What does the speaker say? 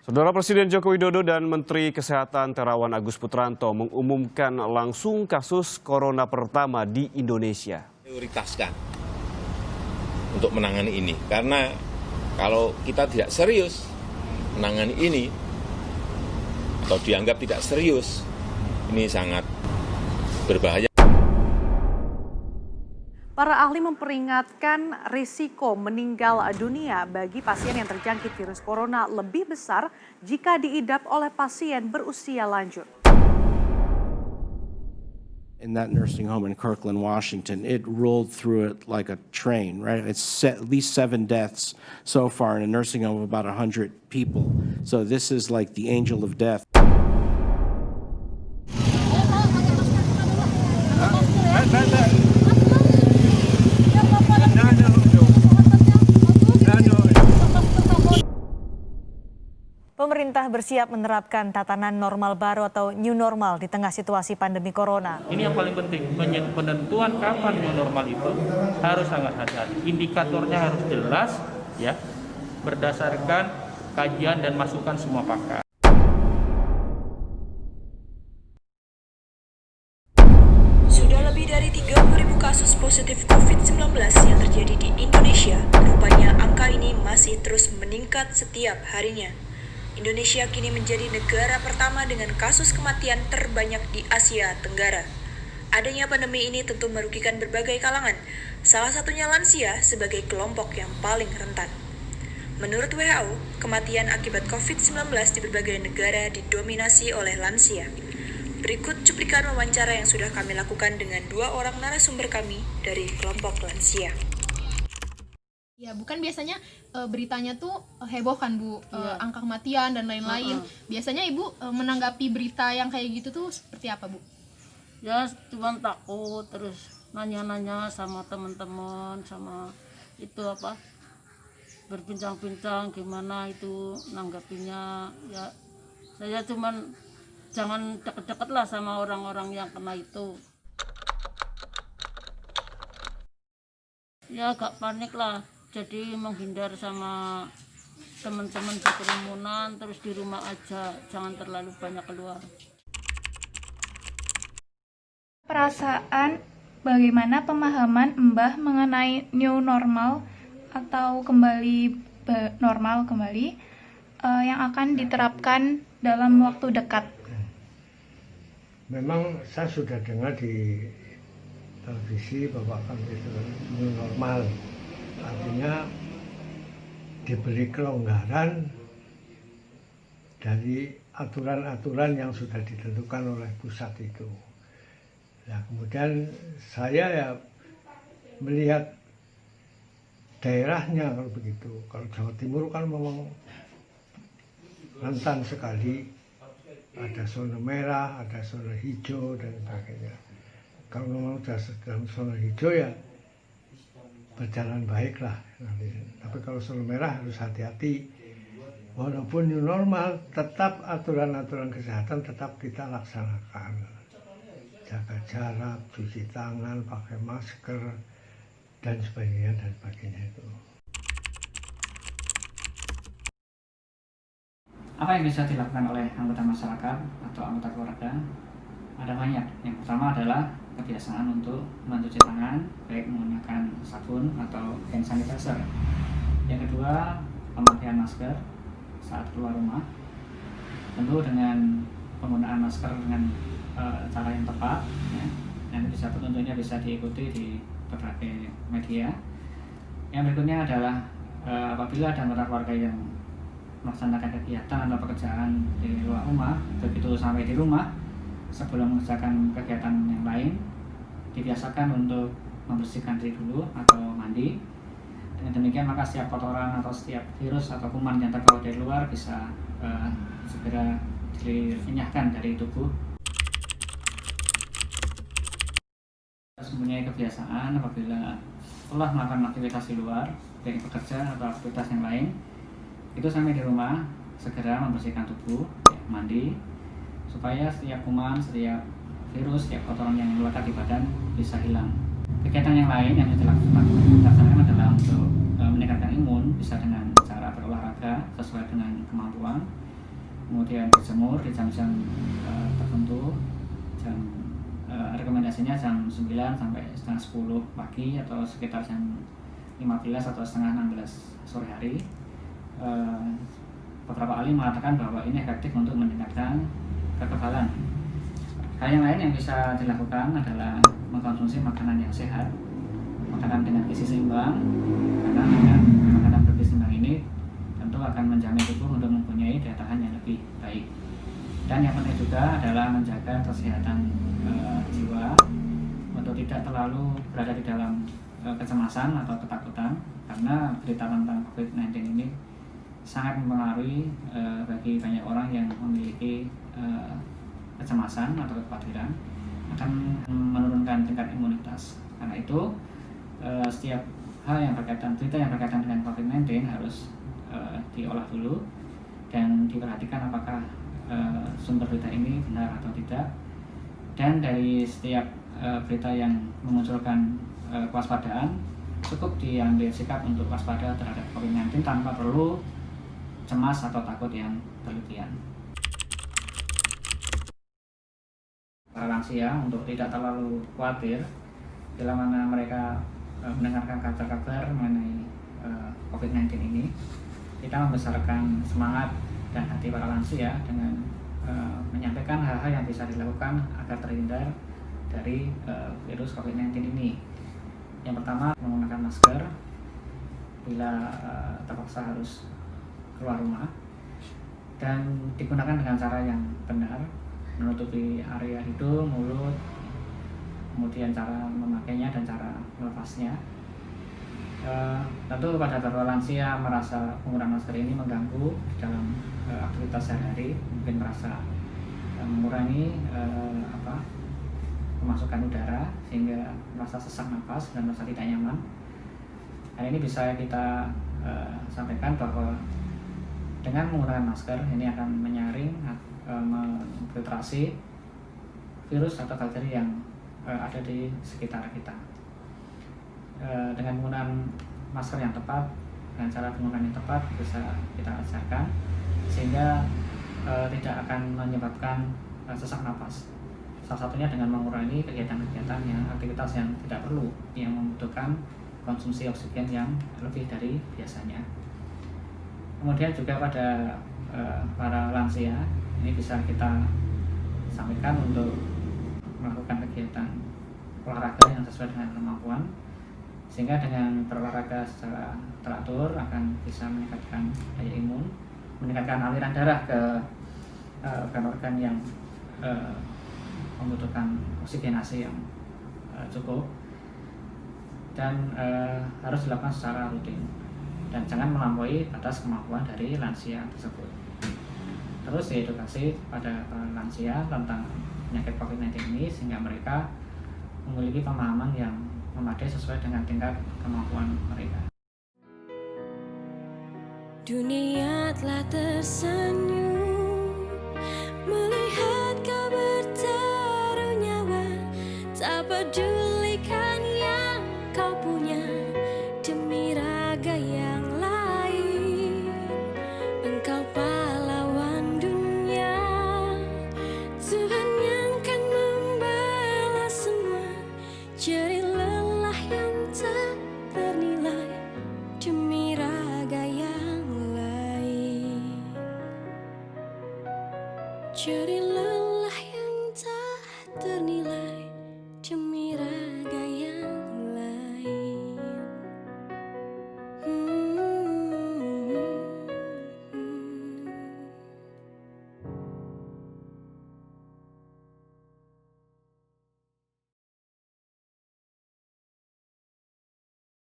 Saudara Presiden Joko Widodo dan Menteri Kesehatan Terawan Agus Putranto mengumumkan langsung kasus corona pertama di Indonesia. Prioritaskan untuk menangani ini, karena kalau kita tidak serius menangani ini atau dianggap tidak serius, ini sangat berbahaya. Para ahli memperingatkan risiko meninggal dunia bagi pasien yang terjangkit virus corona lebih besar jika diidap oleh pasien berusia lanjut. In that nursing home in Kirkland, Washington, it rolled through it like a train, right? It's at least 7 deaths so far in a nursing home of about 100 people. So this is like the angel of death. Pemerintah bersiap menerapkan tatanan normal baru atau new normal di tengah situasi pandemi corona. Ini yang paling penting, penentuan kapan new normal itu harus sangat hati-hati. Indikatornya harus jelas, ya, berdasarkan kajian dan masukan semua pakar. Sudah lebih dari 30.000 kasus positif COVID-19 yang terjadi di Indonesia. Rupanya angka ini masih terus meningkat setiap harinya. Indonesia kini menjadi negara pertama dengan kasus kematian terbanyak di Asia Tenggara. Adanya pandemi ini tentu merugikan berbagai kalangan, salah satunya lansia sebagai kelompok yang paling rentan. Menurut WHO, kematian akibat COVID-19 di berbagai negara didominasi oleh lansia. Berikut cuplikan wawancara yang sudah kami lakukan dengan 2 orang narasumber kami dari kelompok lansia. Ya, bukan biasanya beritanya tuh heboh kan, Bu, angka kematian dan lain-lain. Biasanya Ibu menanggapi berita yang kayak gitu tuh seperti apa, Bu? Ya, cuma takut, terus nanya-nanya sama teman-teman, sama itu apa, berbincang-bincang gimana itu nanggapinya. Ya, saya cuman jangan deket-deket lah sama orang-orang yang kena itu. Ya, agak panik lah. Jadi menghindar sama teman-teman berkerumunan, terus di rumah aja, jangan terlalu banyak keluar. Perasaan bagaimana pemahaman Mbah mengenai new normal atau normal kembali yang akan diterapkan dalam waktu dekat? Memang saya sudah dengar di televisi bahwa akan itu new normal. Artinya diberi kelonggaran dari aturan-aturan yang sudah ditentukan oleh pusat itu. Nah, kemudian saya ya melihat daerahnya kalau begitu. Kalau Jawa Timur kan memang rentan sekali, ada zona merah, ada zona hijau dan sebagainya. Kalau memang sudah dalam zona hijau ya berjalan baiklah nanti. Tapi kalau zona merah harus hati-hati. Walaupun new normal, tetap aturan-aturan kesehatan tetap kita laksanakan. Jaga jarak, cuci tangan, pakai masker, dan sebagainya itu. Apa yang bisa dilakukan oleh anggota masyarakat atau anggota keluarga? Ada banyak. Yang pertama adalah kebiasaan untuk mencuci tangan, baik menggunakan sabun atau hand sanitizer. Yang kedua, pemakaian masker saat keluar rumah. Tentu dengan penggunaan masker dengan cara yang tepat, ya. Dan tentunya bisa diikuti di berbagai media. Yang berikutnya adalah apabila ada anggota keluarga yang melaksanakan kegiatan atau pekerjaan di luar rumah, begitu sampai di rumah, sebelum mengerjakan kegiatan yang lain, dibiasakan untuk membersihkan diri dulu atau mandi. Dengan demikian maka setiap kotoran atau setiap virus atau kuman yang terbawa dari luar bisa segera dilenyapkan dari tubuh. Mempunyai kebiasaan apabila setelah melakukan aktivitas di luar, baik bekerja atau aktivitas yang lain, itu sampai di rumah segera membersihkan tubuh, mandi, supaya setiap kuman, setiap virus, setiap kotoran yang melekat di badan bisa hilang. Kegiatan yang lain yang bisa dilaksanakan adalah untuk meningkatkan imun, bisa dengan cara berolahraga sesuai dengan kemampuan, kemudian berjemur di jam-jam tertentu, rekomendasinya jam 9 sampai setengah 10 pagi atau sekitar jam 15 atau setengah 16 sore hari. Beberapa ahli mengatakan bahwa ini efektif untuk meningkatkan kekebalan. Hal yang lain yang bisa dilakukan adalah mengkonsumsi makanan yang sehat, makanan dengan gizi seimbang, karena dengan makanan bergizi seimbang ini tentu akan menjamin tubuh untuk mempunyai daya tahan yang lebih baik. Dan yang penting juga adalah menjaga kesehatan jiwa untuk tidak terlalu berada di dalam kecemasan atau ketakutan, karena berita tentang COVID-19 ini sangat mempengaruhi bagi banyak orang yang memiliki kecemasan atau kekhawatiran, akan menurunkan tingkat imunitas. Karena itu setiap hal yang berita yang berkaitan dengan COVID-19 harus diolah dulu dan diperhatikan apakah sumber berita ini benar atau tidak. Dan dari setiap berita yang memunculkan kewaspadaan, cukup diambil sikap untuk waspada terhadap COVID-19 tanpa perlu cemas atau takut yang berlebihan. Para lansia untuk tidak terlalu khawatir bila mana mereka mendengarkan kabar-kabar mengenai COVID-19 ini, kita membesarkan semangat dan hati para lansia dengan menyampaikan hal-hal yang bisa dilakukan agar terhindar dari virus COVID-19 ini. Yang pertama, menggunakan masker bila terpaksa harus keluar rumah, dan digunakan dengan cara yang benar, menutupi area hidung, mulut, kemudian cara memakainya dan cara melepasnya. Tentu pada beberapa lansia merasa penggunaan masker ini mengganggu dalam aktivitas sehari-hari, mungkin merasa mengurangi pemasukan udara sehingga merasa sesak nafas dan merasa tidak nyaman. Hal ini bisa kita sampaikan bahwa dengan menggunakan masker ini akan menyaring, memfiltrasi virus atau bakteri yang ada di sekitar kita. Dengan menggunakan masker yang tepat, dengan cara penggunaan yang tepat bisa kita ajarkan sehingga tidak akan menyebabkan sesak napas. Salah satunya dengan mengurangi kegiatan-kegiatan aktivitas yang tidak perlu, yang membutuhkan konsumsi oksigen yang lebih dari biasanya. Kemudian juga pada para lansia ini bisa kita sampaikan untuk melakukan kegiatan olahraga yang sesuai dengan kemampuan, sehingga dengan berolahraga secara teratur akan bisa meningkatkan daya imun, meningkatkan aliran darah ke organ-organ yang membutuhkan oksigenasi yang cukup, dan harus dilakukan secara rutin dan jangan melampaui batas kemampuan dari lansia tersebut. Terus diedukasi pada para lansia tentang penyakit COVID-19 ini sehingga mereka memiliki pemahaman yang memadai sesuai dengan tingkat kemampuan mereka. Dunia telah tersenyum melihat kau bertaruh nyawa, tak pedulikan yang kau punya demi raga yang lain. Engkau pahlawan dunia, Tuhan yang kan membalas semua jerih lelah yang tak ternilai demi raga yang lain. Jerih lelah yang tak ternilai